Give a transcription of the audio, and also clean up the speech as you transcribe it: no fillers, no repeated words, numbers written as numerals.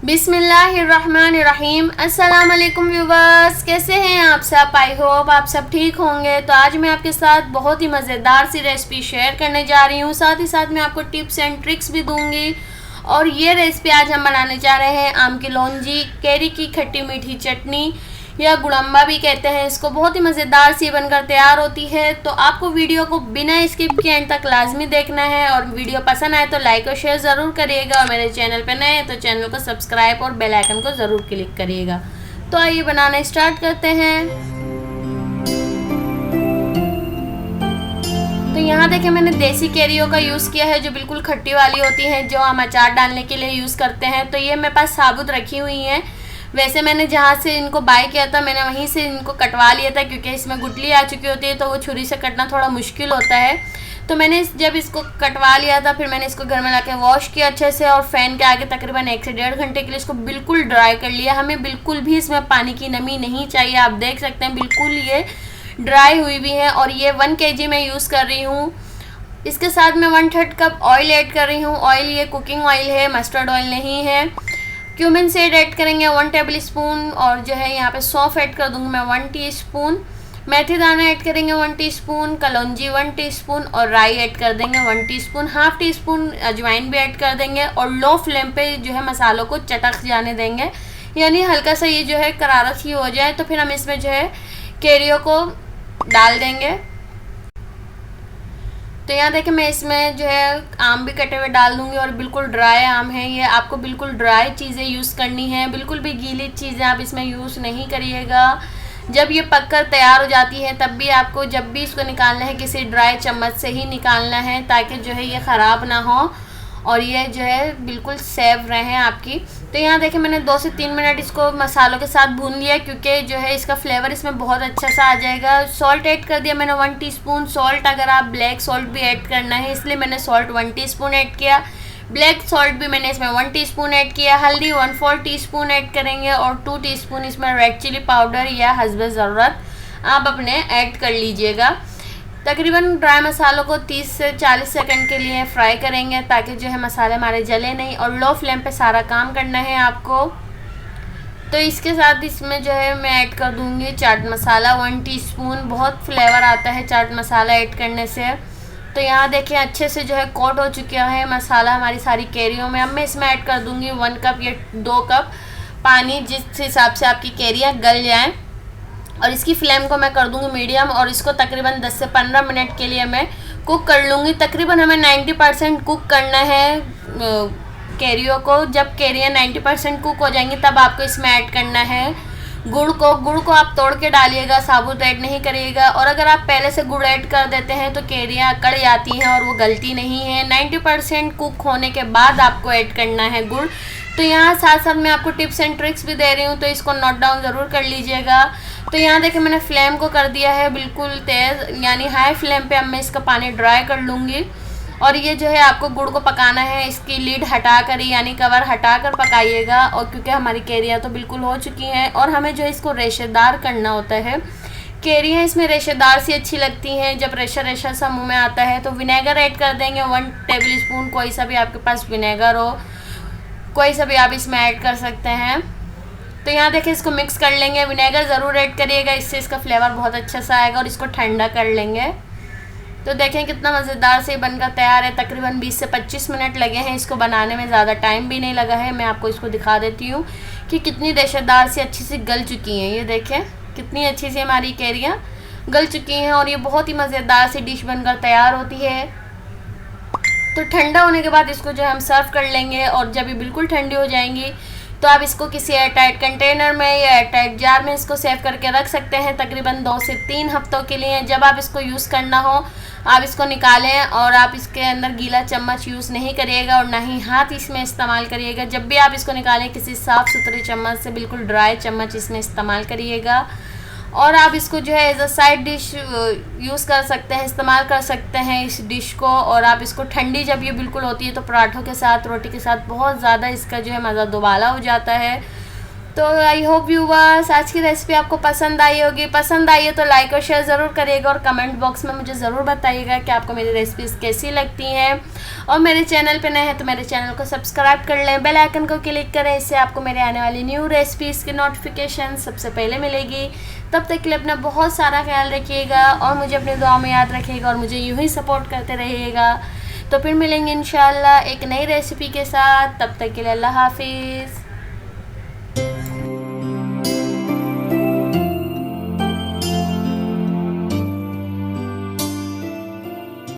बिस्मिल्लाहिर्रहमानिर्रहीम। अस्सलाम वालेकुम व्यूवर्स, कैसे हैं आप सब? आई होप आप सब ठीक होंगे। तो आज मैं आपके साथ बहुत ही मज़ेदार सी रेसिपी शेयर करने जा रही हूँ। साथ ही साथ मैं आपको टिप्स एंड ट्रिक्स भी दूंगी। और ये रेसिपी आज हम बनाने जा रहे हैं आम की लौंजी, कैरी की खट्टी मीठी चटनी या गुड़म्बा भी कहते हैं इसको। बहुत ही मज़ेदार सी बनकर तैयार होती है। तो आपको वीडियो को बिना स्किप किए एंड तक लाजमी देखना है। और वीडियो पसंद आए तो लाइक और शेयर ज़रूर करिएगा। और मेरे चैनल पर नए हैं तो चैनल को सब्सक्राइब और बेल आइकन को ज़रूर क्लिक करिएगा। तो आइए बनाना स्टार्ट करते हैं। तो यहाँ देखिए मैंने देसी कैरियों का यूज़ किया है जो बिल्कुल खट्टी वाली होती हैं, जो हम अचार डालने के लिए यूज़ करते हैं। तो ये मेरे पास साबुत रखी हुई हैं। वैसे मैंने जहाँ से इनको बाय किया था मैंने वहीं से इनको कटवा लिया था, क्योंकि इसमें गुठली आ चुकी होती है तो वो छुरी से कटना थोड़ा मुश्किल होता है। तो मैंने जब इसको कटवा लिया था फिर मैंने इसको घर में लाके वॉश किया अच्छे से और फ़ैन के आगे तकरीबन 1 से 1.5 घंटे के लिए इसको बिल्कुल ड्राई कर लिया। हमें बिल्कुल भी इसमें पानी की नमी नहीं चाहिए। आप देख सकते हैं बिल्कुल ये ड्राई हुई भी है। और ये 1 kg मैं यूज़ कर रही हूँ। इसके साथ मैं 1/3 कप ऑयल ऐड कर रही हूँ। ऑयल ये कुकिंग ऑयल है, मस्टर्ड ऑयल नहीं है। क्यूमिन सीड ऐड करेंगे 1 टेबलस्पून। और जो है यहाँ पे सौंफ ऐड कर दूँगी मैं 1 टीस्पून। मेथी दाना ऐड करेंगे 1 टीस्पून। कलौंजी 1 टीस्पून और राई ऐड कर देंगे 1 टीस्पून। हाफ टी स्पून अजवाइन भी ऐड कर देंगे। और लो फ्लेम पे जो है मसालों को चटक जाने देंगे, यानी हल्का सा ये जो है करारा सी हो जाए। तो फिर हम इसमें जो है कैरियों को डाल देंगे। तो यहाँ देखिए मैं इसमें जो है आम भी कटे हुए डाल दूँगी। और बिल्कुल ड्राई आम है ये, आपको बिल्कुल ड्राई चीज़ें यूज़ करनी है। बिल्कुल भी गीली चीज़ें आप इसमें यूज़ नहीं करिएगा। जब ये पककर तैयार हो जाती है तब भी आपको जब भी इसको निकालना है किसी ड्राई चम्मच से ही निकालना है, ताकि जो है ये ख़राब ना हो और ये जो है बिल्कुल सेव रहें आपकी। तो यहाँ देखिए मैंने 2 से 3 मिनट इसको मसालों के साथ भून लिया, क्योंकि जो है इसका फ्लेवर इसमें बहुत अच्छा सा आ जाएगा। सॉल्ट ऐड कर दिया मैंने 1 टीस्पून। सॉल्ट अगर आप ब्लैक सॉल्ट भी ऐड करना है इसलिए मैंने सॉल्ट 1 टीस्पून ऐड किया। ब्लैक सॉल्ट भी मैंने इसमें 1 टीस्पून ऐड किया। हल्दी 1/4 टीस्पून ऐड करेंगे। और 2 टीस्पून इसमें रेड चिली पाउडर या हस्बे ज़रूरत आप अपने ऐड कर लीजिएगा। तकरीबन ड्राई मसालों को 30 से 40 सेकंड के लिए फ्राई करेंगे, ताकि जो है मसाले हमारे जले नहीं। और लो फ्लेम पे सारा काम करना है आपको। तो इसके साथ इसमें जो है मैं ऐड कर दूंगी चाट मसाला 1 टीस्पून। बहुत फ्लेवर आता है चाट मसाला ऐड करने से। तो यहाँ देखिए अच्छे से जो है कोट हो चुका है मसाला हमारी सारी कैरियों में। अब मैं इसमें ऐड कर दूंगी 1 कप या 2 कप पानी, जिस हिसाब से आपकी कैरियाँ गल जाएँ। और इसकी फ्लेम को मैं कर दूंगी मीडियम। और इसको तकरीबन 10 से 15 मिनट के लिए मैं कुक कर लूँगी। तकरीबन हमें 90% कुक करना है कैरियों को। जब कैरियाँ 90% कुक हो जाएंगी तब आपको इसमें ऐड करना है गुड़ को आप तोड़ के डालिएगा, साबुत ऐड नहीं करिएगा। और अगर आप पहले से गुड़ ऐड कर देते हैं तो कैरियाँ अकड़ जाती हैं और वो गलती नहीं है। 90% कुक होने के बाद आपको ऐड करना है गुड़। तो यहाँ साथ साथ मैं आपको टिप्स एंड ट्रिक्स भी दे रही हूँ, तो इसको नोट डाउन ज़रूर कर लीजिएगा। तो यहाँ देखिए मैंने फ्लेम को कर दिया है बिल्कुल तेज़, यानी हाई फ्लेम पे। अब मैं इसका पानी ड्राई कर लूँगी। और ये जो है आपको गुड़ को पकाना है, इसकी लीड हटा कर यानी कवर हटा कर पकाइएगा। और क्योंकि हमारी कैरियाँ तो बिल्कुल हो चुकी हैं और हमें जो है इसको रेशेदार करना होता है। कैरियाँ इसमें रेशेदार सी अच्छी लगती हैं जब रेशा रेशा सा मुँह में आता है। तो विनेगर ऐड कर देंगे 1 टेबलस्पून। कोई सा भी आपके पास विनेगर हो, कोई सा भी आप इसमें ऐड कर सकते हैं। तो यहाँ देखिए इसको मिक्स कर लेंगे। विनेगर ज़रूर ऐड करिएगा, इससे इसका फ्लेवर बहुत अच्छा सा आएगा। और इसको ठंडा कर लेंगे। तो देखें कितना मज़ेदार से बनकर तैयार है। तकरीबन 20 से 25 मिनट लगे हैं इसको बनाने में, ज़्यादा टाइम भी नहीं लगा है। मैं आपको इसको दिखा देती हूँ कि कितनी रेशेदार सी अच्छी सी गल चुकी हैं। ये देखें कितनी अच्छी सी हमारी कैरियाँ गल चुकी हैं। और ये बहुत ही मज़ेदार सी डिश बनकर तैयार होती है। तो ठंडा होने के बाद इसको जो है हम सर्व कर लेंगे। और जब ये बिल्कुल ठंडी हो जाएंगी तो आप इसको किसी एयरटाइट कंटेनर में या एयरटाइट जार में इसको सेव करके रख सकते हैं तकरीबन 2 से 3 हफ्तों के लिए। जब आप इसको यूज़ करना हो आप इसको निकालें। और आप इसके अंदर गीला चम्मच यूज़ नहीं करिएगा और ना ही हाथ इसमें इस्तेमाल करिएगा। जब भी आप इसको निकालें किसी साफ़ सुथरे चम्मच से, बिल्कुल ड्राई चम्मच इसमें इस्तेमाल करिएगा। और आप इसको जो है as a side dish use कर सकते हैं, इस्तेमाल कर सकते हैं इस डिश को। और आप इसको ठंडी जब ये बिल्कुल होती है तो पराठों के साथ, रोटी के साथ बहुत ज़्यादा इसका जो है मज़ा दुबाला हो जाता है। तो आई होप व्यूवर्स आज की रेसिपी आपको पसंद आई होगी। पसंद आई है तो लाइक और शेयर ज़रूर करिएगा और कमेंट बॉक्स में मुझे ज़रूर बताइएगा कि आपको मेरी रेसिपीज़ कैसी लगती हैं। और मेरे चैनल पे नए हैं तो मेरे चैनल को सब्सक्राइब कर लें, बेल आइकन को क्लिक करें, इससे आपको मेरे आने वाली न्यू रेसिपीज़ की नोटिफिकेशन सबसे पहले मिलेगी। तब तक के लिए अपना बहुत सारा ख्याल रखिएगा और मुझे अपने दुआ में याद रखिएगा और मुझे यूँ ही सपोर्ट करते रहिएगा। तो फिर मिलेंगे इंशाल्लाह एक नई रेसिपी के साथ। तब तक के लिए अल्लाह हाफिज़।